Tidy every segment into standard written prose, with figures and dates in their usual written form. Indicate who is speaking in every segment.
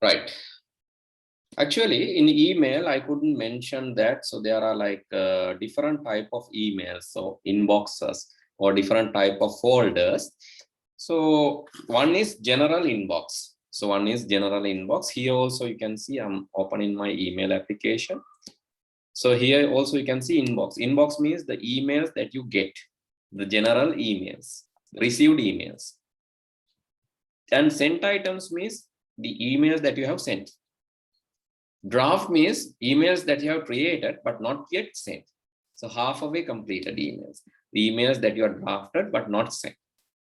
Speaker 1: Right. Actually, in email, I couldn't mention that. So there are like different type of emails, so inboxes or different type of folders. So one is general inbox. So one is general inbox. Here also you can see I'm opening my email application. So here also you can see inbox. Inbox means the emails that you get, the general emails, received emails. And sent items means the emails that you have sent. Draft means emails that you have created but not yet sent. So half of a completed emails, the emails that you have drafted but not sent.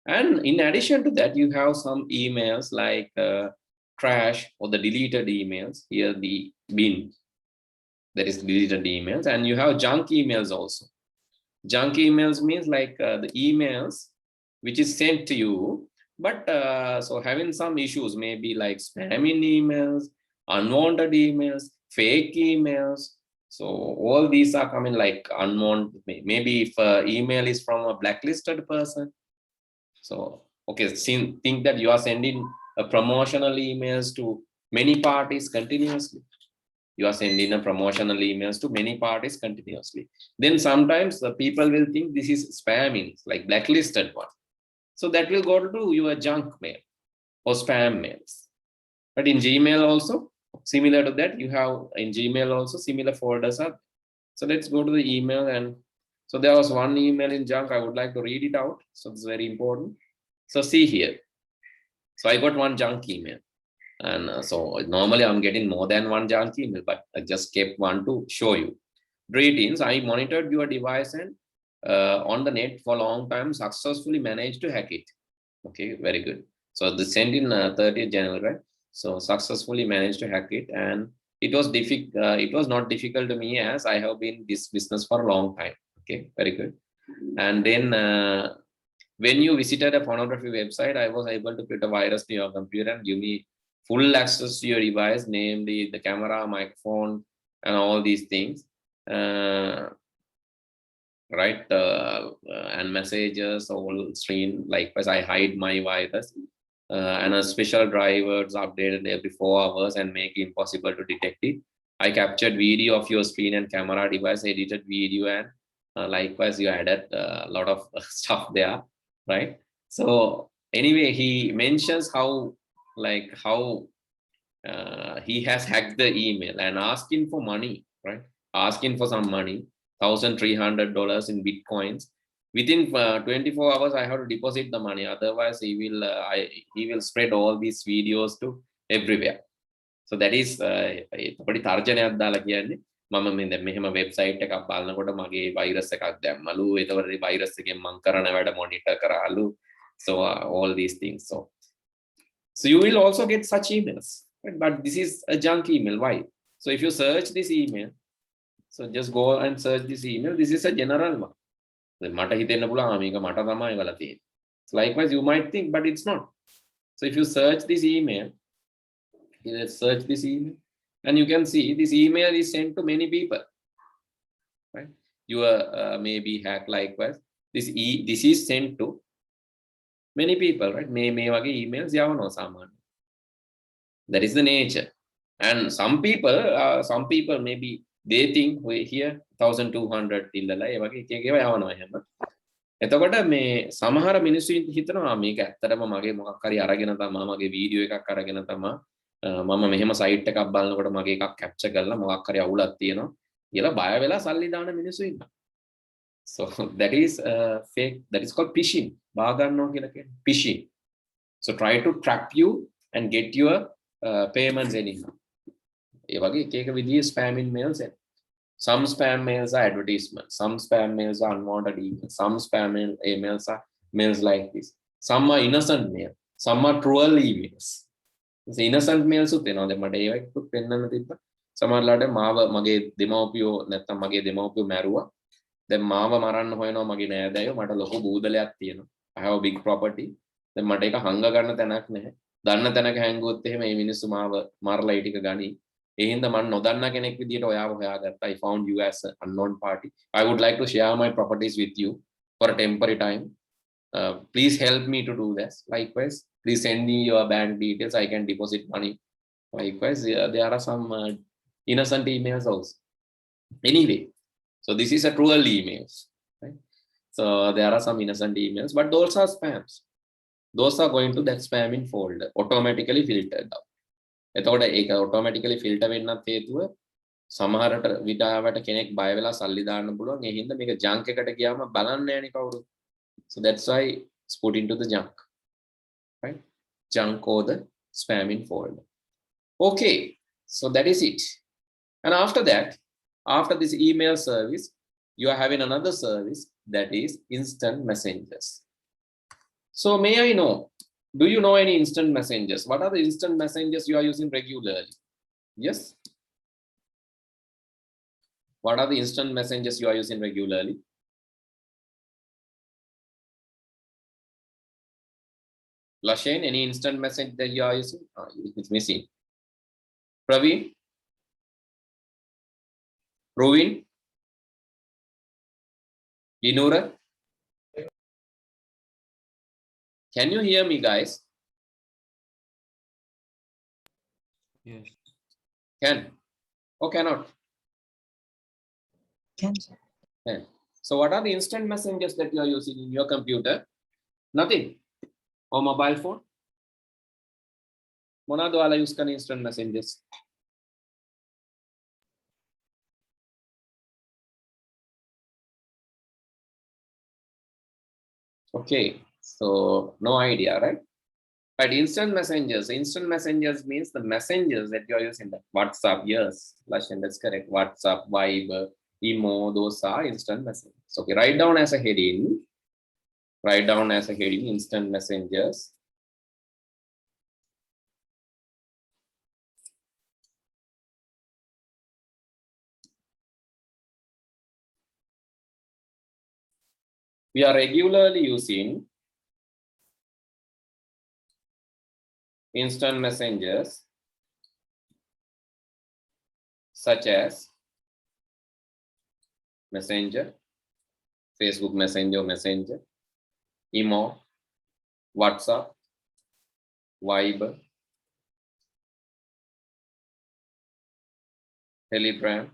Speaker 1: And in addition to that, you have some emails like trash or the deleted emails. Here the bin, that is deleted emails, and you have junk emails also. Junk emails means like the emails which is sent to you, but so having some issues, maybe like spamming emails, unwanted emails, fake emails. So all these are coming like unwanted. Maybe if email is from a blacklisted person. So okay, think that you are sending a promotional emails to many parties continuously. You are sending a promotional emails to many parties continuously. Then sometimes the people will think this is spamming, like blacklisted one. So that will go to your junk mail or spam mails. But in Gmail also, similar to that, you have in Gmail also similar folders are. So let's go to the email. And so there was one email in junk. I would like to read it out. So it's very important. So see here. So I got one junk email. And so normally I'm getting more than one junk email, but I just kept one to show you. Greetings, I monitored your device and on the net for a long time, successfully managed to hack it. Okay, very good. So the sent in 30th January, right? So successfully managed to hack it, and it was difficult. It was not difficult to me as I have been in this business for a long time. Okay, very good. And then when you visited a pornography website, I was able to put a virus to your computer and give me full access to your device, namely the camera, microphone, and all these things. Uh, right and messages all stream. Likewise, I hide my virus and a special drivers updated every 4 hours and make it impossible to detect it. I captured video of your screen and camera device, edited video, and likewise you added a lot of stuff there, right? So anyway, he mentions how how he has hacked the email and asking for money, right? Asking for some money, $1,300 in bitcoins. Within 24 hours, I have to deposit the money. Otherwise, he will spread all these videos to everywhere. So that is පොඩි තර්ජනයක් දාලා කියන්නේ මම මේ මෙහෙම website එකක් බලනකොට මගේ වෛරස් එකක් දැම්මලු. ඒතකොට වෛරස් එකෙන් මම කරන වැඩ monitor කරාලු. So all these things. So you will also get such emails, right? But this is a junk email. Why? So if you search this email, so just go and search this email. This is a general one. මට හිතෙන්න පුළුවන් මේක මට තමයි වෙලා තියෙන්නේ. So likewise, you might think, but it's not. So if you search this email, let's search this email, and you can see this email is sent to many people, right? Your maybe hack likewise. This is sent to many people, right? මේ වගේ emails යවනවා සාමාන්‍යයෙන්. That is the nature. And some people maybe they think we here 1200 ඉල්ලලා ඒ වගේ එක එක ඒවා යවනවා එහෙම. එතකොට මේ සමහර මිනිස්සු හිතනවා මේක ඇත්තටම මගේ මොකක් හරි අරගෙන තමයි මගේ වීඩියෝ එකක් අරගෙන තමයි මම මෙහෙම සයිට් එකක් බලනකොට මගේ එකක් කැප්චර් කරලා මොකක් හරි අවුලක් තියෙනවා කියලා බය වෙලා සල්ලි දාන මිනිස්සු ඉන්නවා. So that is fake. That is called phishing. බාගන්නවා කියලා කියන්නේ phishing. So try to trap you and get your payments anyhow. ඒ වගේ එක එක විදිහේ spamming mails එන. Some spam mails are advertisements. Some spam mails are unwanted emails. Some spam emails are mails like this. Some are innocent mail. Some are cruel emails. So innocent mails උත් එනවා. දැන් මට ඒවයිකුත් පෙන්වන්න තිබ්බා. සමහරලාට මාව මගේ දෙමව්පියෝ නැත්තම් මගේ දෙමව්පියෝ මැරුවා. දැන් මාව මරන්න හොයනවා මගේ නෑදෑයෝ. මට ලොකු බූදලයක් තියෙනවා. I have a big property. දැන් මට ඒක හංග ගන්න තැනක් නැහැ. දන්න තැනක හැංගුවොත් එහෙම මේ මිනිස්සු මාව මරලා ඒ ටික ගනි. ඒ හින්දා මම නොදන්නා කෙනෙක් විදියට ඔයාව හොයාගත්තා. I found you as an unknown party. I would like to share my properties with you for a temporary time. Please help me to do this. Likewise, please send me your bank details. I can deposit money Likewise, there are some innocent emails also. Anyway, so this is a trual emails, right? So there are some innocent emails, but those are spams. Those are going to that spamming folder, automatically filtered out. එතකොට ඒක automatically filter වෙන්නත් හේතුව සමහරට විඩාවට කෙනෙක් බය වෙලා සල්ලි දාන්න පුළුවන්. ඒ හින්දා මේක junk එකට ගියාම බලන්නේ නැණි කවුරුත්. So that's why it's put into the junk, right? Junk or the spamming folder. Okay, so that is it. And after that, after this email service, you are having another service that is instant messengers. So may I know, do you know any instant messengers? What are the instant messengers you are using regularly? Yes. What are the instant messengers you are using regularly? Lashain, any instant message that you are using? It's missing. Praveen? Provin? Inura? Can you hear me, guys?
Speaker 2: Yes.
Speaker 1: Can or cannot?
Speaker 3: Can.
Speaker 1: Can. So what are the instant messengers that you are using in your computer? Nothing. Or mobile phone? මොනවද ඔයාලා use කරන instant messengers? Okay, so no idea, right? But instant messengers means the messengers that you are using, the WhatsApp, yes, Lashan, that's correct. WhatsApp, Viber, Imo, those are instant messengers. Okay, write down as a heading. Write down as a heading, instant messengers. We are regularly using instant messengers such as Messenger, Facebook Messenger, Imo, WhatsApp, Viber, Telegram,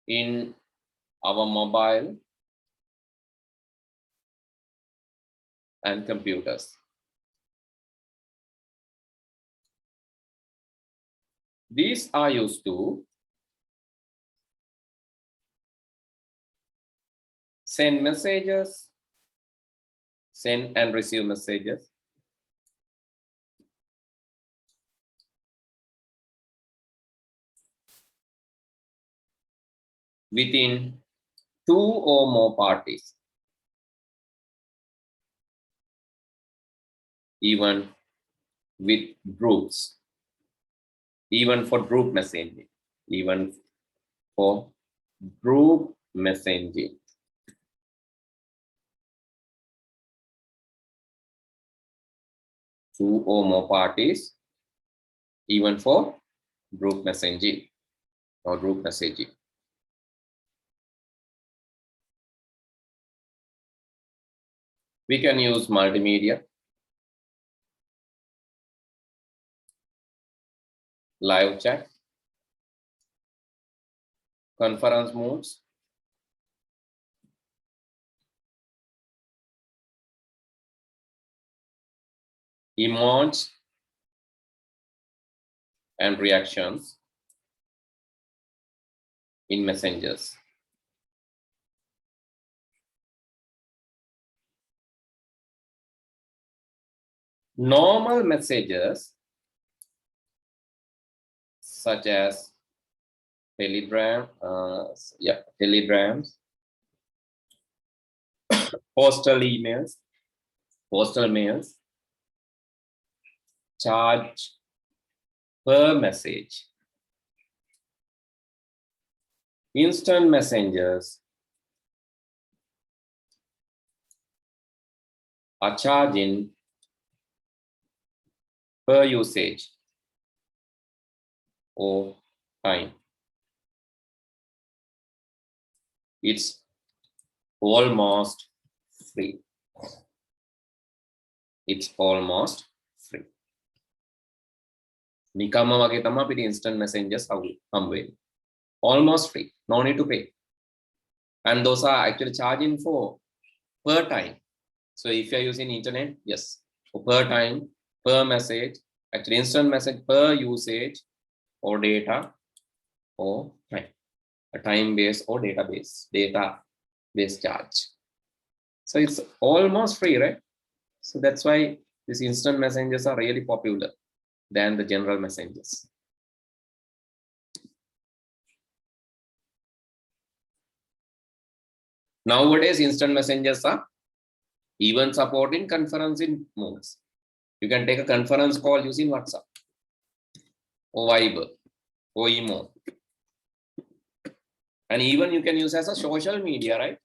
Speaker 1: in our mobile and computers. These are used to send messages, send and receive messages, within 2 or more parties, even with groups, even for group messaging, even for group messaging. Two or more parties, even for group messaging or group messaging. We can use multimedia, live chat, conference modes, emojis, and reactions in messengers. Normal messages such as telegrams, postal emails, postal mails, charge per message. Instant messengers are charging per usage or time. It's almost free. It's almost free. නිකම්ම වගේ තමයි අපිට instant messengers හම්බ වෙන්නේ. Almost free, no need to pay. And those are actually charging for per time. So if you're using internet, yes, for per time, per message, actually instant message per usage or data or time, a time based or data based charge. So it's almost free, right? So that's why these instant messengers are really popular than the general messengers. Nowadays, instant messengers are even supporting conferencing modes. You can take a conference call using WhatsApp or Viber or email. And even you can use as a social media, right?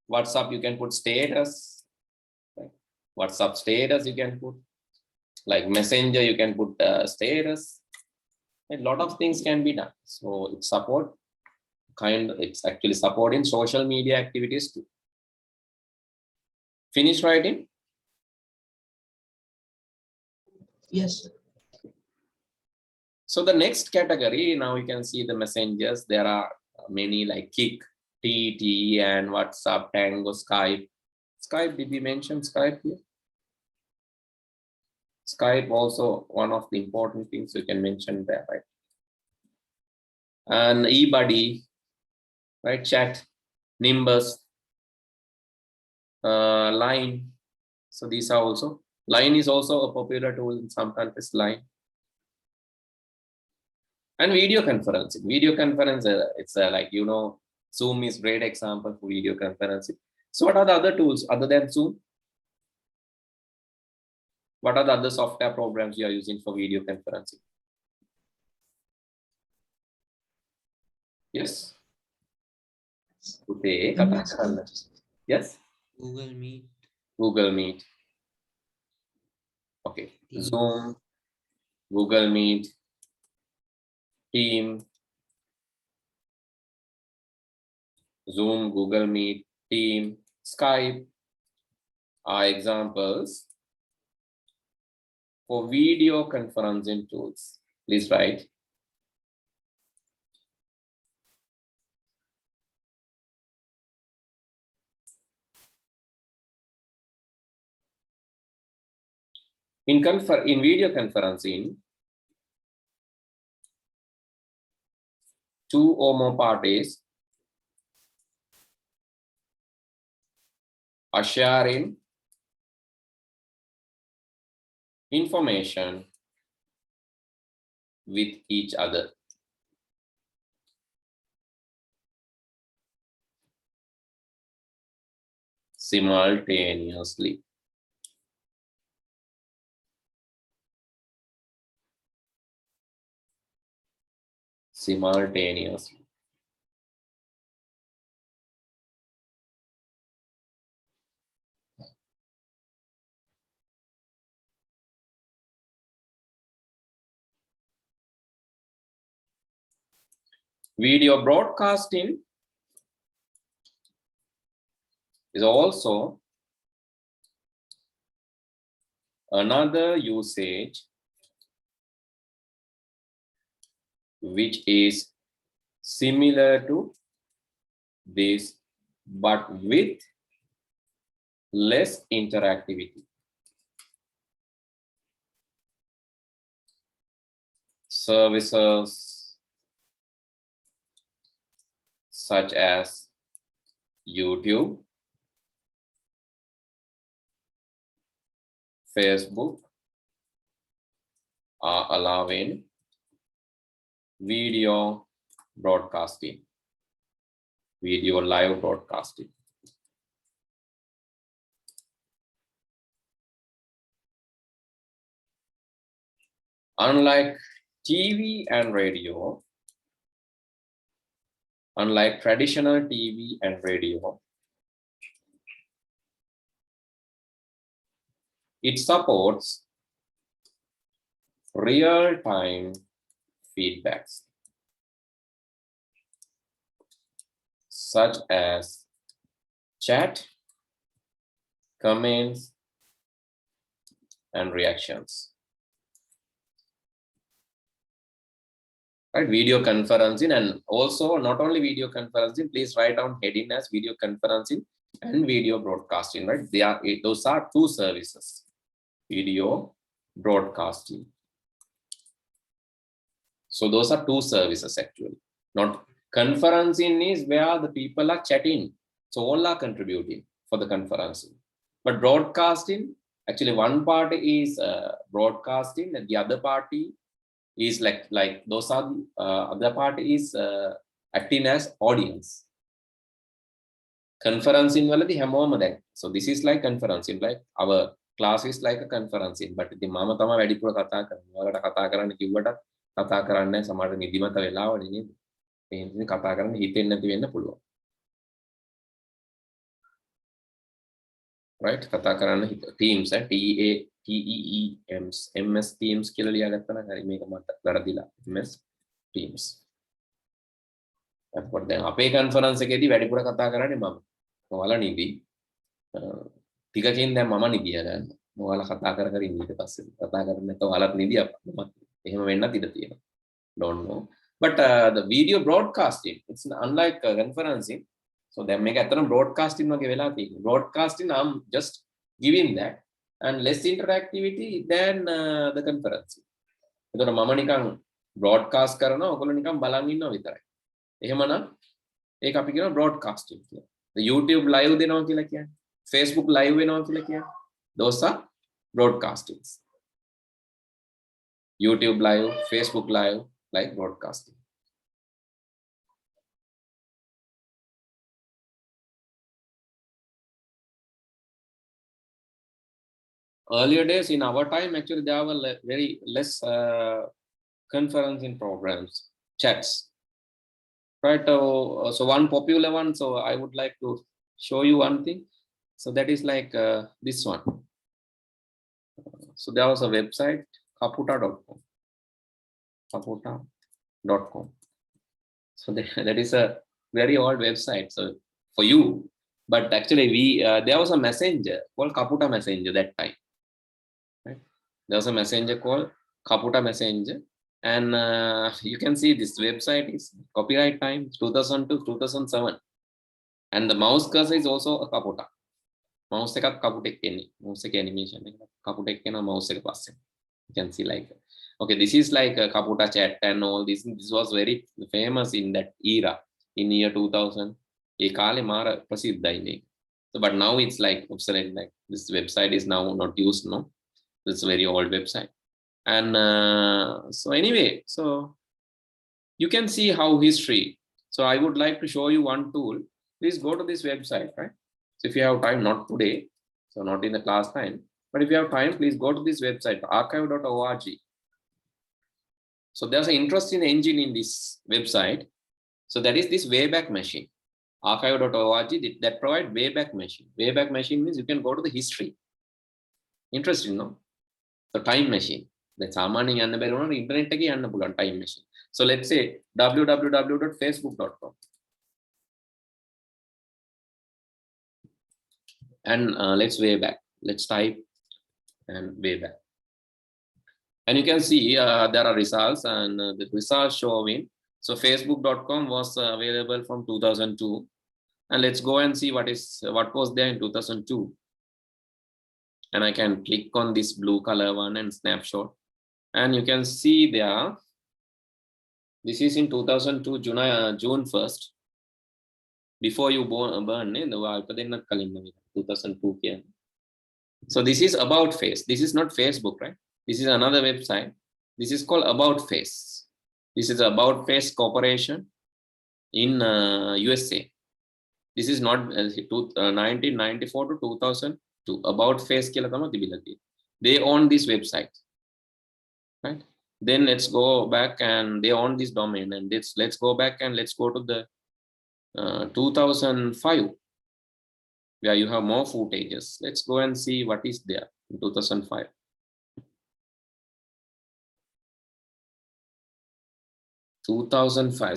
Speaker 1: WhatsApp, you can put status. Right? WhatsApp status, you can put. Like Messenger, you can put status. A lot of things can be done. So it it's actually supporting social media activities too. Finish writing?
Speaker 3: Yes.
Speaker 1: So the next category, now you can see the messengers. There are many like Kik, TT, and WhatsApp, Tango, Skype. Skype, did we mention Skype here? Skype also one of the important things you can mention there, right? And eBuddy, right? Chat, Nimbus, Line. So these are also, Line is also a popular tool in some countries, Line. And video conferencing. Video conference, it's like, you know, Zoom is great example for video conferencing. So what are the other tools other than Zoom? What are the other software programs you are using for video conferencing? Yes. Okay. Yes.
Speaker 2: Google Meet.
Speaker 1: Google Meet. Okay.
Speaker 2: Teams.
Speaker 1: Zoom, Google Meet, Team, Zoom, Google Meet, Team, Skype are examples for video conferencing tools. Please write. In video conferencing, two or more parties are sharing information with each other. Simultaneously. Simultaneously. Video broadcasting is also another usage which is similar to this, but with less interactivity. Services such as YouTube, Facebook are allowing video broadcasting, video live broadcasting. Unlike TV and radio, unlike traditional TV and radio, it supports real-time feedbacks, such as chat, comments, and reactions. Right, video conferencing, and also not only video conferencing, please write down heading as video conferencing and video broadcasting, right? Those are two services. Video broadcasting. So those are two services actually. Not conferencing is where the people are chatting. So all are contributing for the conferencing. But broadcasting, actually one party is broadcasting and the other party is like those are other party is acting as audience. Conferencing වලදී හැමෝම දැන්. So this is like conferencing, like our class is like a conferencing, but ඉතින් මම තමයි වැඩිපුර කතා කරන්නේ. ඔයාලට කතා කරන්න කිව්වට කතා කරන්නේ සමහර නිදිමත වෙලාවනේ නේද? ඒ හින්දා කතා කරන්න හිතෙන්නේ නැති වෙන්න පුළුවන්. Right? කතා කරන්න Teams TEAMS MS Teams කියලා ලියාගත්තා නම් හරි මේක මට වැරදිලා MS Teams. එතකොට දැන් අපේ conference එකේදී වැඩිපුර කතා කරන්නේ මම. ඔයාලා නිදි. ටිකකින් දැන් මම නිදිය ගන්න. ඔයාලා කතා කර කර ඉන්න ඊට පස්සේ කතා කරන්නේ නැත්නම් ඔයාලත් නිදිය අප්පම. එහෙම වෙන්නත් ඉඩ තියෙනවා. Don't know. But the video broadcasting, it's unlike conferencing. So දැන් මේක ඇත්තටම broadcasting වගේ වෙලා තියෙනවා. Broadcasting I'm just giving that and less interactivity than the conferencing. එතකොට මම නිකන් broadcast කරනවා ඔයගොල්ලෝ නිකන් බලන් ඉන්නවා විතරයි. එහෙමනම් ඒක අපි කියනවා broadcasting කියලා. The YouTube live දෙනවා කියලා කියන්නේ. Facebook live වෙනවා කියලා කියන්නේ. Those are broadcastings. YouTube live, Facebook live, like broadcasting. Earlier days in our time, actually, there were very less conferencing programs, chats. Right, so one popular one, so I would like to show you one thing. So that is like this one. So there was a website, kaputa.com. Kaputa.com. So that is a very old website. So for you, but actually there was a messenger called Kaputa Messenger that time. Right? There was a messenger called Kaputa Messenger. And you can see this website is copyright time 2002 2007, and the mouse cursor is also a Kaputa. Mouse එකත් Kaputa එන්නේ. Mouse එක animation එක Kaputa එක්කන mouse එක පස්සේ. You can see like, okay, this is like a Kaputa chat and all this. This was very famous in that era in year 2000. ඒ කාලේ මාර ප්‍රසිද්ධයි මේක. So but now it's like obsolete. Like this website is now not used. No, it's a very old website. And so anyway, so you can see how history. So I would like to show you one tool. Please go to this website, right? So if you have time, not today, so not in the class time, but if you have time, please go to this website, archive.org. So there's an interesting engine in this website. So that is this Wayback Machine. Archive.org that provide Wayback Machine. Wayback Machine means you can go to the history. Interesting, no? So time machine. That's සාමාන්‍යයෙන් යන්න බැරි වුණාට internet එකේ යන්න පුළුවන් time machine. So let's say www.facebook.com and let's way back. Let's type and way back. And you can see there are results, and the results showing. So facebook.com was available from 2002, and let's go and see what was there in 2002. And I can click on this blue color one and snapshot. And you can see there, this is in 2002, June 1st. Before you burn, 2002. So this is About Face. This is not Facebook, right? This is another website. This is called About Face. This is About Face Corporation in USA. This is not 1994 to 2002. About Face. They own this website. Right, then let's go back, and they own this domain, and let's go back and let's go to the 2005, where you have more footages. Let's go and see what is there in 2005.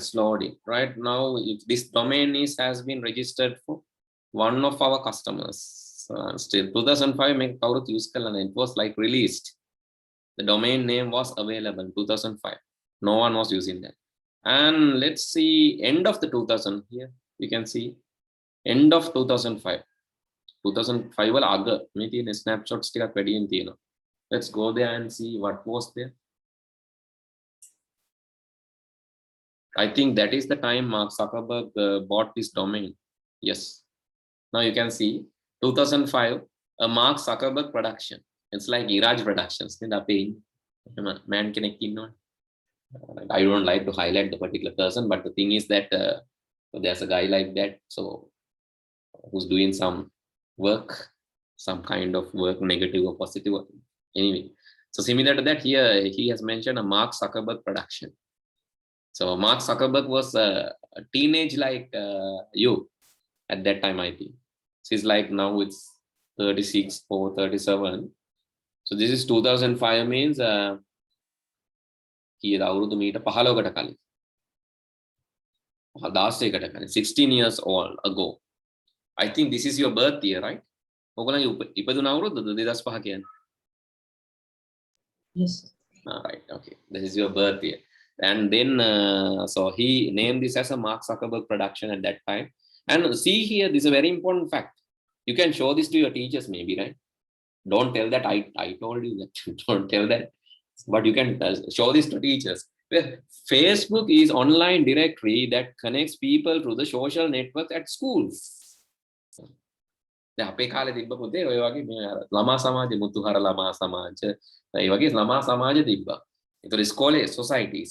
Speaker 1: Slowly. Right now, if this domain has been registered for one of our customers, Still 2005 make කවුරුත් use කරලා නැහැ. It was like released. The domain name was available 2005. No one was using that. And let's see end of the 2000 here. You can see end of 2005. 2005 වල අග මේ තියෙන snapshots ටිකක් වැඩියෙන් තියෙනවා. Let's go there and see what was there. I think that is the time Mark Zuckerberg bought this domain. Yes. Now you can see 2005 a Mark Zuckerberg production. It's like Iraj Productions. Man connecting. I don't like to highlight the particular person, but the thing is that there's a guy like that, so who's doing some work, some kind of work, negative or positive. Anyway, so similar to that, here he has mentioned a Mark Zuckerberg production. So Mark Zuckerberg was a teenage like you at that time, I think. So he's like now it's 36 or 37. So this is 2005 means he අවුරුදු මීට 15කට කලින් 16කට කලින් 16 years old ago. I think this is your birth year, right? ඔයගොල්ලන්ගේ ඉපදුන අවුරුද්දද 2005 කියන්නේ?
Speaker 3: Yes.
Speaker 1: Right, okay. This is your birth year. And then so he named this as a Mark Zuckerberg production at that time. And see here, this is a very important fact. You can show this to your teachers maybe, right? Don't tell that I told you that. Don't tell that. But you can show this to teachers. Well, Facebook is online directory that connects people to the social networks at schools. දැන් අපේ කාලේ තිබ්බ පුතේ ඔය වගේ මේ ළමා සමාජ මුතුහර ළමා සමාජ ඒ වගේ ළමා සමාජ තිබ්බා. ඒතර ඉස්කෝලේ societies,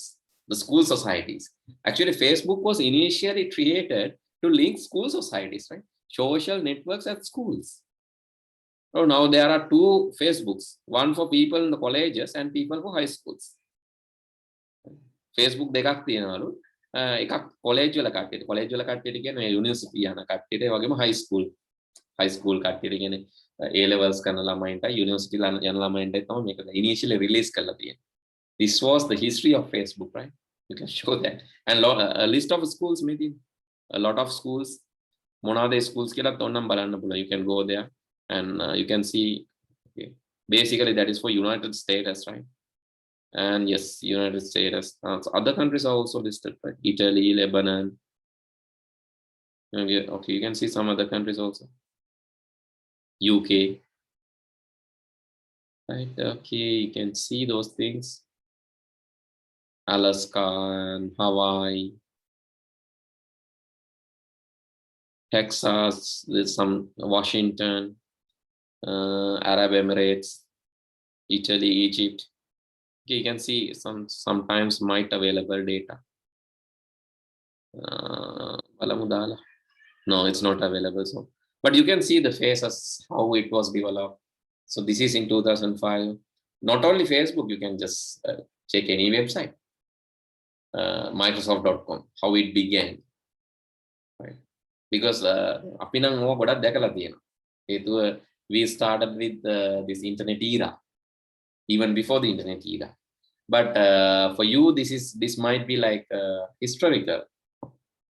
Speaker 1: the school societies. Actually Facebook was initially created to link school societies, right? Social networks at schools. So now there are two Facebooks, one for people in the colleges and people for high schools. Facebook දෙකක් තියෙනවලු. එකක් college වල කට්ටියට. college වල කට්ටියට කියන්නේ university යන කට්ටියට. ඒ වගේම high school කට්ටියට කියන්නේ A levels කරන ළමයින්ට university යන ළමයින්ට තමයි මේක initially release කරලා තියෙන්නේ. This was the history of Facebook, right? You can show that. And a list of schools maybe. A lot of schools. මොනවාද schools කියලා තොන්නම් බලන්න පුළුවන්. You can go there. And you can see, okay, basically that is for United States, right? And yes, United States. So other countries are also listed, right? Italy, Lebanon. Okay, you can see some other countries also. UK. Right, okay, you can see those things. Alaska and Hawaii. Texas, there's some Washington. Arab Emirates, Italy, Egypt. Okay, you can see sometimes might available data. No, it's not available. So, but you can see the phases how it was developed. So this is in 2005. Not only Facebook, you can just check any website. Microsoft.com, how it began, right? Because අපි නම් ඕක ගොඩක් දැකලා තියෙනවා. හේතුව we started with this internet era, even before the internet era. But for you, this might be like historical.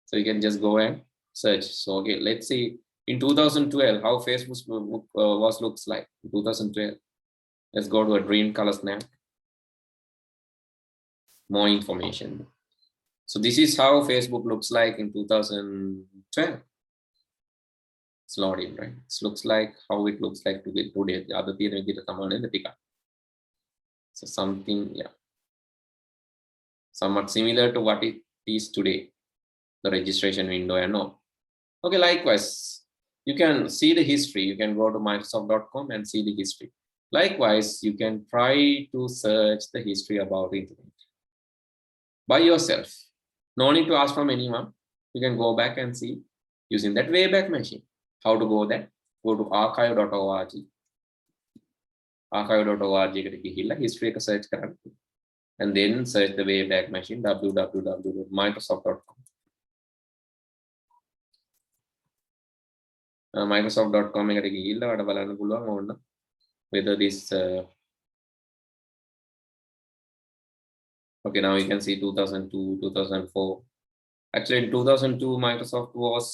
Speaker 1: So you can just go and search. So okay, let's see in 2012 how Facebook looks like in 2012. Let's go to a green color snap. More information. So this is how Facebook looks like in 2012. It's loading, right? This looks like how it looks like today. The other thing we get command in the pickup. So something, yeah, somewhat similar to what it is today. The registration window and all. Okay, likewise, you can see the history. You can go to Microsoft.com and see the history. Likewise, you can try to search the history about internet by yourself. No need to ask from anyone. You can go back and see using that Wayback Machine. How to go there? Go to archive.org. Archive.org එකට ගිහිල්ලා history එක search කරන්න. And then search the Wayback Machine www.microsoft.com. Microsoft.com එකට ගිහිල්ලා ඔයාලට බලන්න පුළුවන් ඕන whether this okay, now you can see 2002, 2004. Actually in 2002 Microsoft was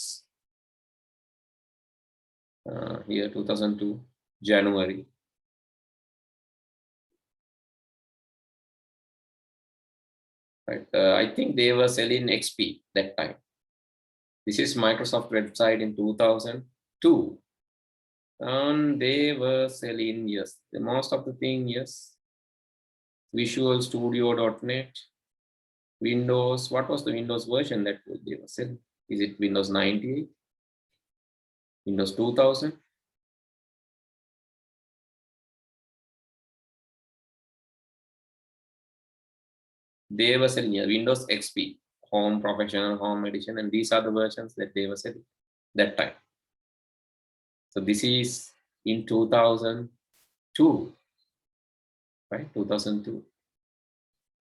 Speaker 1: Here 2002, January. Right. I think they were selling XP that time. This is Microsoft website in 2002. And they were selling, yes, the most of the thing, yes. Visual Studio.net, Windows. What was the Windows version that they were selling? Is it Windows 98? Windows 2000? They were selling, yeah, Windows XP, Home, Professional, Home Edition, and these are the versions that they were selling that time. So this is in 2002, right? 2002.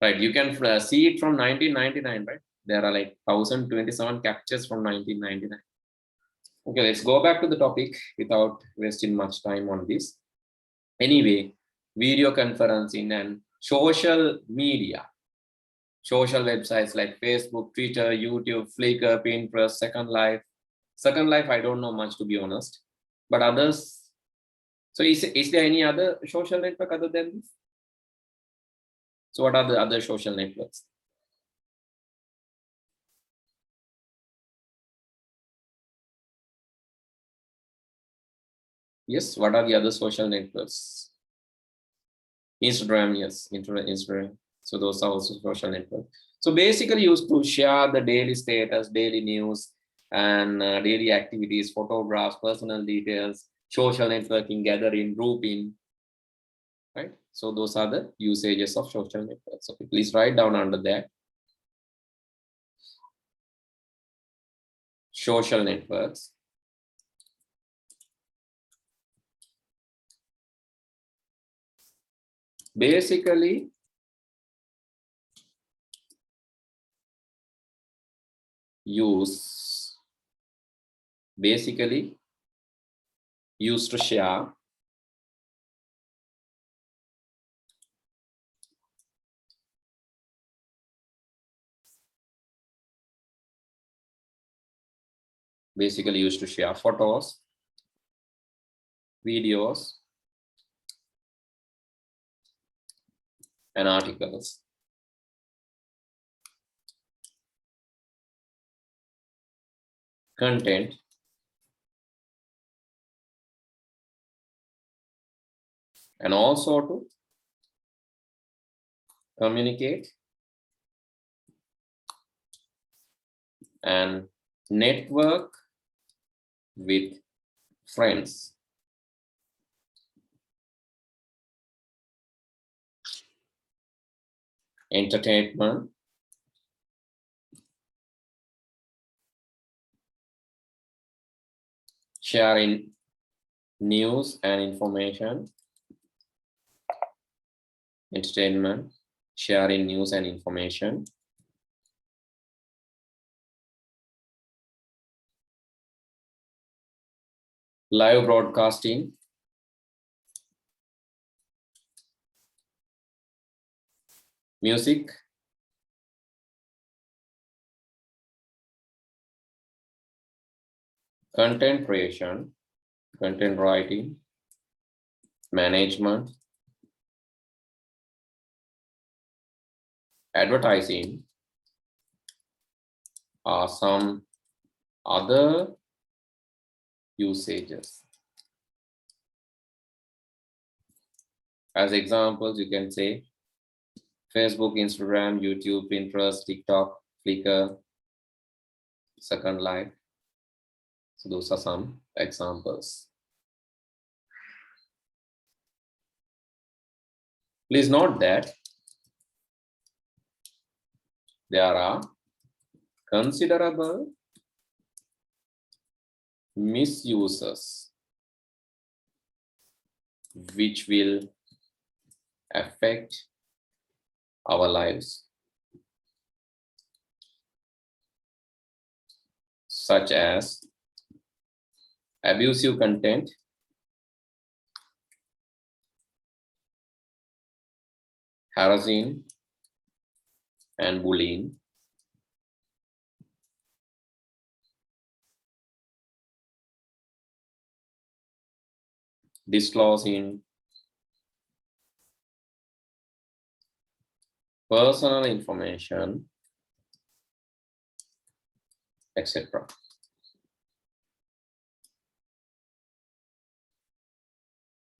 Speaker 1: Right, you can see it from 1999, right? There are like 1027 captures from 1999. Okay, let's go back to the topic without wasting much time on this. Anyway, video conferencing and social media, social websites like Facebook, Twitter, YouTube, Flickr, Pinterest, Second Life. Second Life, I don't know much, to be honest, but others. So is there any other social network other than this? So what are the other social networks? Yes, what are the other social networks? Instagram, yes, Instagram. So those are also social networks. So basically used to share the daily status, daily news, and daily activities, photographs, personal details, social networking, gathering, grouping, right? So those are the usages of social networks. So please write down under that. Social networks. Basically, used to share photos, videos, and articles. Content, and also to communicate and network with friends. Entertainment, sharing news and information. Entertainment, sharing news and information. Live broadcasting. Music. Content creation, content writing, management, advertising are some other usages. As examples, you can say Facebook, Instagram, YouTube, Pinterest, TikTok, Flickr, Second Life. So those are some examples. Please note that there are considerable misuses which will affect our lives, such as abusive content, harassing and bullying, disclosing personal information, etc.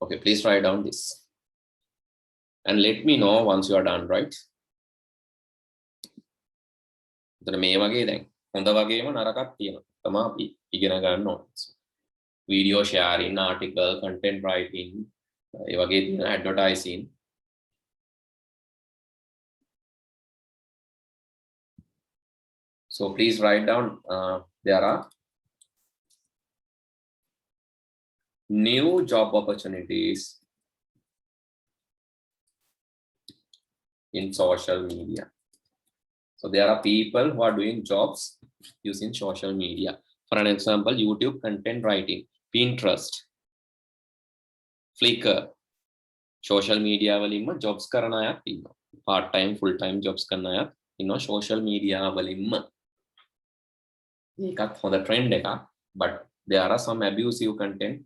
Speaker 1: Okay, please write down this and let me know once you are done, right? එතන මේ වගේ දැන් හොඳ වගේම නරකක් තියෙනවා. තමයි අපි ඉගෙන ගන්න ඕනේ. Video sharing, article, content writing, ඒ වගේ තියෙන advertising. So please write down there are new job opportunities in social media. So there are people who are doing jobs using social media. For an example, YouTube content writing, Pinterest, Flickr, social media වලින්ම jobs කරන අයත් ඉන්නවා. Part time, full time jobs කරන අයත් ඉන්නවා social media වලින්ම. ඒකත් හොඳ trend එකක්, but there are some abusive content.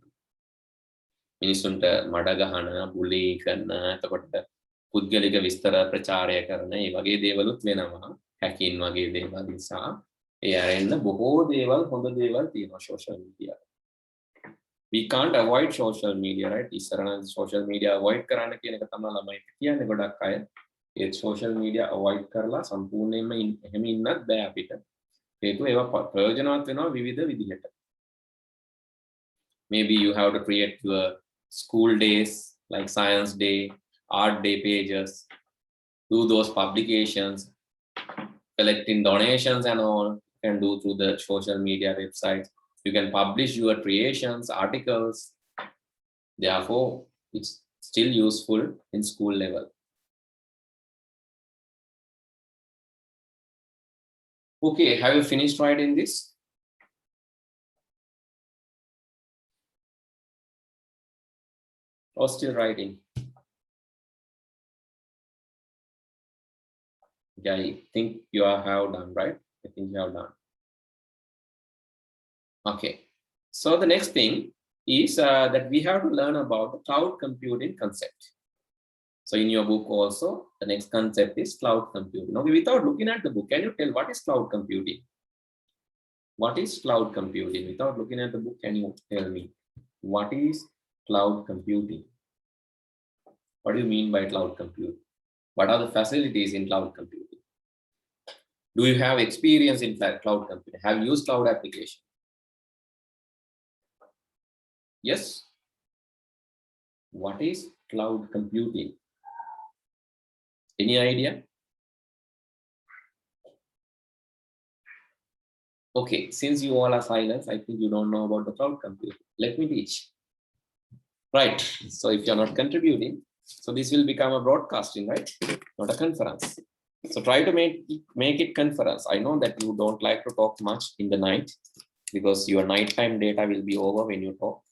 Speaker 1: මිනිසුන්ට මඩ ගහන, bully කරන, එතකොට පුද්ගලික විස්තර ප්‍රචාරය කරන ඒ වගේ දේවලුත් වෙනවා. hacking වගේ දේවල් නිසා ඒ අරෙන්න බොහෝ දේවල් හොඳ දේවල් තියෙනවා social media. We can't avoid social media, right? ඉස්සරහ social media avoid කරන්න කියන එක තමයි ළමයිට කියන්නේ ගොඩක් අය. ඒ social media avoid කරලා සම්පූර්ණයෙන්ම එහෙම ඉන්නත් බෑ අපිට. හේතුව ඒවා ප්‍රයෝජනවත් වෙනවා විවිධ විදිහට. Maybe you have to create your school days like science day, art day pages, do those publications, collecting donations and all, you can do through the social media websites. You can publish your creations, articles. Therefore, it's still useful in school level. Okay, have you finished writing this? Or still writing? Yeah, I think you have done, right? I think you have done. Okay, so the next thing is that we have to learn about the cloud computing concept. So in your book also, the next concept is cloud computing. Okay, without looking at the book, can you tell what is cloud computing? What is cloud computing? Without looking at the book, can you tell me what is cloud computing? What do you mean by cloud computing? What are the facilities in cloud computing? Do you have experience in cloud computing? Have you used cloud application? Yes. What is cloud computing? Any idea? Okay, since you all are silent, I think you don't know about the cloud computing. Let me teach. Right. So if you're not contributing, so this will become a broadcasting, right? Not a conference. So try to make it conference. I know that you don't like to talk much in the night because your nighttime data will be over when you talk.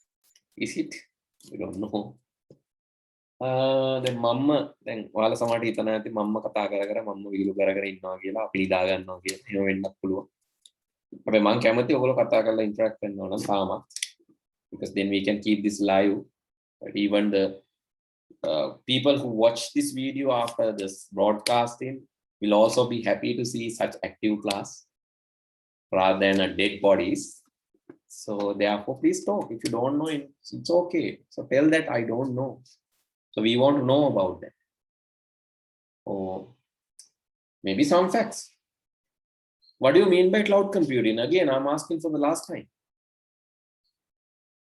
Speaker 1: Is it? We don't know. දැන් මම්ම දැන් ඔයාලා සමහරට හිතන ඇති මම්ම කතා කර මම්ම වීලු කරගෙන ඉන්නවා කියලා අපි නිදා ගන්නවා කියලා එහෙම වෙන්නත් පුළුවන්. හැබැයි මම කැමති ඔයගොල්ලෝ කතා කරලා ඉන්ටරැක්ට් කරනවා නම් තාමත්, because then we can keep this live. But even the people who watch this video after this broadcasting will also be happy to see such active class rather than a dead bodies. So therefore, please talk. If you don't know it, it's okay. So tell that I don't know. So we want to know about that. Or maybe some facts. What do you mean by cloud computing? Again, I'm asking for the last time.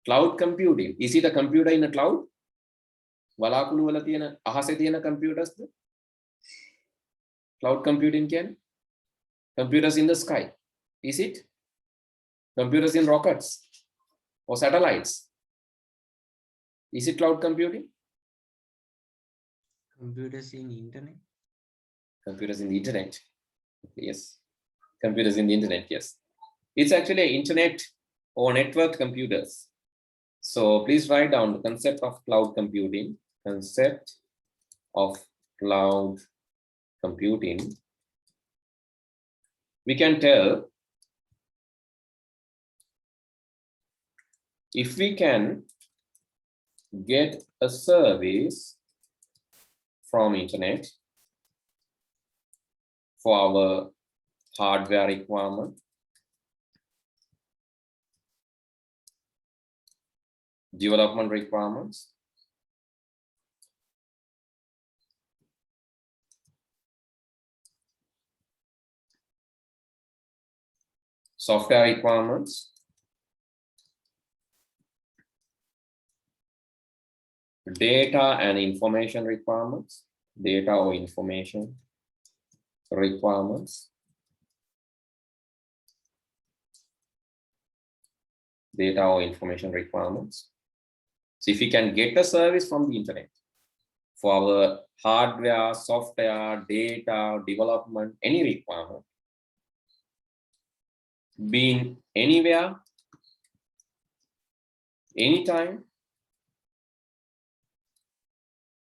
Speaker 1: Cloud computing. Is it a computer in a cloud? වලාකුළු වල තියෙන අහසේ තියෙන computers? Cloud computing can? Computers in the sky. Is it? Computers in rockets or satellites? Is it cloud computing?
Speaker 2: Computers in internet.
Speaker 1: Computers in the internet. Yes. Computers in the internet, yes. It's actually internet or network computers. So please write down the concept of cloud computing. Concept of cloud computing. We can tell if we can get a service from internet for our hardware requirement, development requirements, software requirements, data and information requirements, data or information requirements, data or information requirements. So if we can get a service from the internet for our hardware, software, data, development, any requirement, being anywhere, anytime,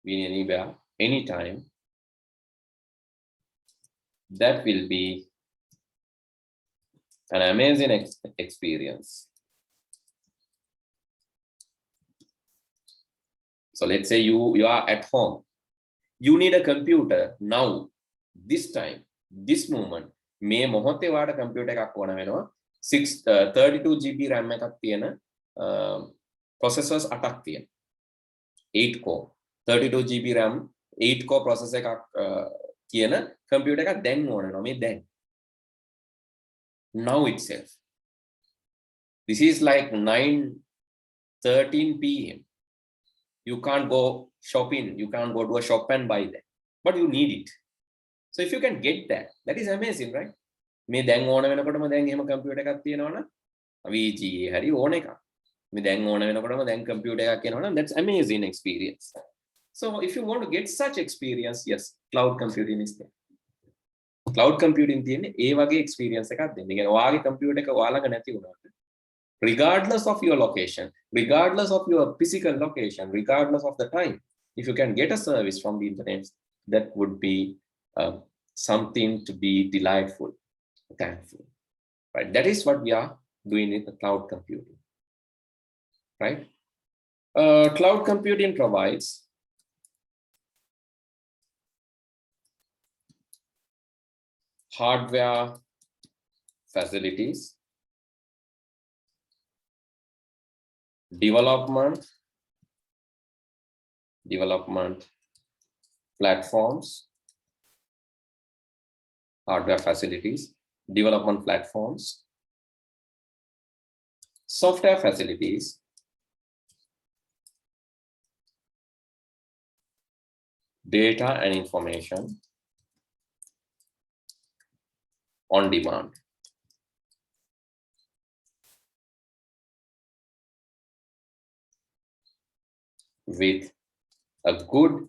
Speaker 1: being anywhere, anytime, that will be an amazing experience. So let's say you are at home. You need a computer now, this time, this moment. මේ මොහොතේ වාට computer එකක් ඕන වෙනවා. 32 GB RAM එකක් තියෙන processors 8ක් තියෙන. 8 core 32 GB RAM 8 core processor එකක් කියන computer එකක් දැන් ඕන වෙනවා. මේ දැන්. Now itself. This is like 9:13 PM. You can't go shopping, you can't go to a shop and buy that, but you need it. So if you can get that, that is amazing, right? මේ දැන් ඕන වෙනකොටම දැන් එහෙම computer එකක් තියෙනවනම් VGA හරි ඕන එකක්. මේ දැන් ඕන වෙනකොටම දැන් computer එකක් කියනවනම් that's amazing experience. So if you want to get such experience, yes, cloud computing is there. Cloud computing තියෙන්නේ ඒ වගේ experience එකක් දෙන්න. ඒ කියන්නේ ඔයාගේ computer එක ඔයාලඟ නැති වුණාට regardless of your location, regardless of your physical location, regardless of the time, if you can get a service from the internet, that would be something to be delightful, thankful, right? That is what we are doing in the cloud computing, right? Cloud computing provides hardware facilities, development platforms, hardware facilities, development platforms, software facilities, data and information on demand. With a good